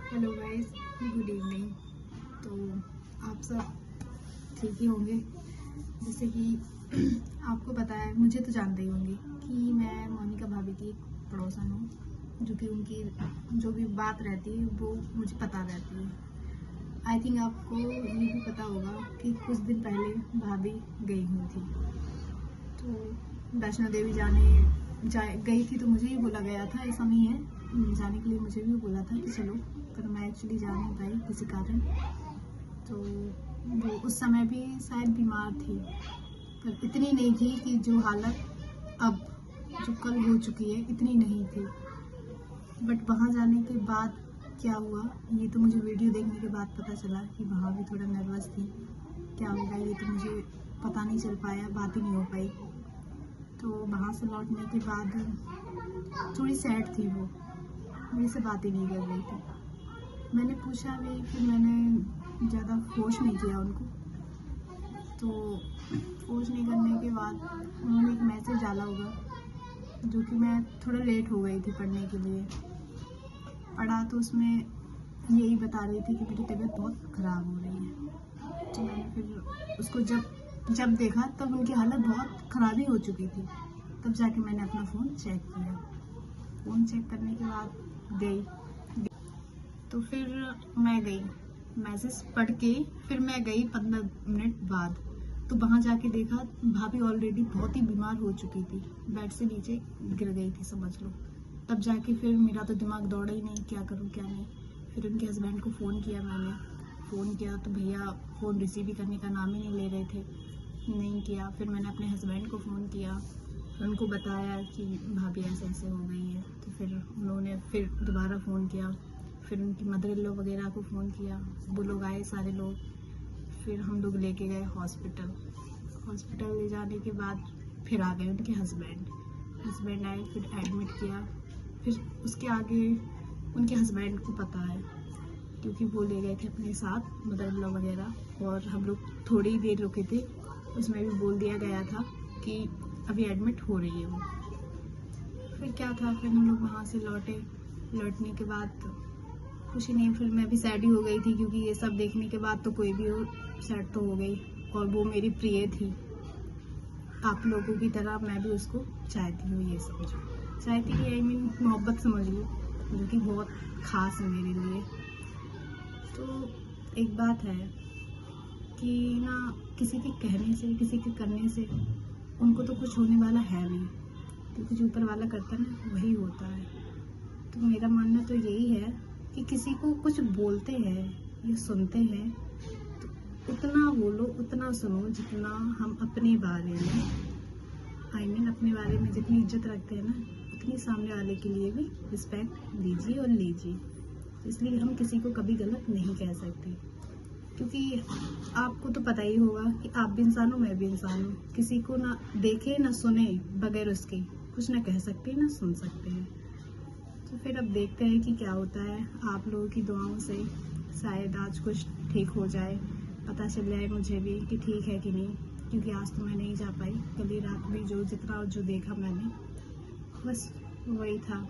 Hello guys, good evening. तो आप सब ठीक ही होंगे। जैसे कि आपको पता है, मुझे तो जानते ही होंगे कि मैं मोनिका भाभी की एक पड़ोसन हूँ, जो कि उनकी जो भी बात रहती है वो मुझे पता रहती है। आई थिंक आपको ये भी पता होगा कि कुछ दिन पहले भाभी गई हुई थी। तो वैष्णो देवी गई थी, तो मुझे ही बोला गया था, ऐसा नहीं है जाने के लिए मुझे भी बोला था कि चलो, पर मैं एक्चुअली जा नहीं पाई किसी कारण। तो वो उस समय भी शायद बीमार थी, पर इतनी नहीं थी कि जो हालत अब जो कल हो चुकी है इतनी नहीं थी। बट वहाँ जाने के बाद क्या हुआ, ये तो मुझे वीडियो देखने के बाद पता चला कि वहाँ भी थोड़ा नर्वस थी। क्या होगा ये तो मुझे पता नहीं चल पाया, बात ही नहीं हो पाई। तो वहाँ से लौटने के बाद थोड़ी सैड थी वो, मेरे से बात ही नहीं कर रही थी। मैंने पूछा भी, फिर मैंने ज़्यादा फोर्स नहीं किया उनको। तो फोर्स नहीं करने के बाद उन्होंने एक मैसेज डाला होगा, जो कि मैं थोड़ा लेट हो गई थी पढ़ने के लिए। पढ़ा तो उसमें यही बता रही थी कि मेरी तबीयत बहुत ख़राब हो रही है। तो मैंने फिर उसको जब देखा तब उनकी हालत बहुत ख़राब ही हो चुकी थी। तब जाके मैंने अपना फ़ोन चेक किया। फ़ोन चेक करने के बाद गई, तो फिर मैं गई, मैसेज पढ़ के फिर मैं गई 15 मिनट बाद। तो वहाँ जाके देखा भाभी ऑलरेडी बहुत ही बीमार हो चुकी थी, बेड से नीचे गिर गई थी समझ लो। तब जाके फिर मेरा तो दिमाग दौड़ा ही नहीं, क्या करूँ क्या नहीं। फिर उनके हस्बैंड को फ़ोन किया, मैंने फ़ोन किया तो भैया फ़ोन रिसीव करने का नाम ही नहीं ले रहे थे, नहीं किया। फिर मैंने अपने हस्बैंड को फ़ोन किया, उनको बताया कि भाभी ऐसे ऐसे हो गई है। तो फिर उन्होंने फिर दोबारा फ़ोन किया, फिर उनकी मदर इन लॉ वगैरह को फ़ोन किया, वो लोग आए सारे लोग। फिर हम लोग लेके गए हॉस्पिटल ले जाने के बाद फिर आ गए उनके हस्बैंड आए, फिर एडमिट किया। फिर उसके आगे उनके हस्बैंड को पता है, क्योंकि वो ले गए थे अपने साथ मदर इन लॉ वगैरह, और हम लोग थोड़ी ही देर रुके थे। उसमें भी बोल दिया गया था कि अभी एडमिट हो रही है वो। फिर क्या था, फिर हम लोग वहाँ से लौटने के बाद कुछ नहीं, फिर मैं भी सैड ही हो गई थी, क्योंकि ये सब देखने के बाद तो कोई भी हो सैड तो हो गई। और वो मेरी प्रिय थी, आप लोगों की तरह मैं भी उसको चाहती हूँ, ये समझो चाहती कि आई मीन मोहब्बत समझ लो, जो कि बहुत ख़ास है मेरे लिए। तो एक बात है कि ना, किसी के कहने से किसी के करने से उनको तो कुछ होने वाला है नहीं, क्योंकि जो ऊपर वाला करता है ना वही होता है। तो मेरा मानना तो यही है कि किसी को कुछ बोलते हैं या सुनते हैं तो उतना बोलो, उतना सुनो जितना हम अपने बारे में अपने बारे में जितनी इज्जत रखते हैं ना, उतनी सामने वाले के लिए भी रिस्पेक्ट दीजिए और लीजिए। इसलिए हम किसी को कभी गलत नहीं कह सकते, क्योंकि आपको तो पता ही होगा कि आप भी इंसान हो, मैं भी इंसान हूँ। किसी को ना देखे ना सुने बगैर उसके कुछ ना कह सकते ना सुन सकते हैं। तो फिर अब देखते हैं कि क्या होता है। आप लोगों की दुआओं से शायद आज कुछ ठीक हो जाए, पता चल जाए मुझे भी कि ठीक है कि नहीं, क्योंकि आज तो मैं नहीं जा पाई। कल रात में जो देखा मैंने, बस वही था।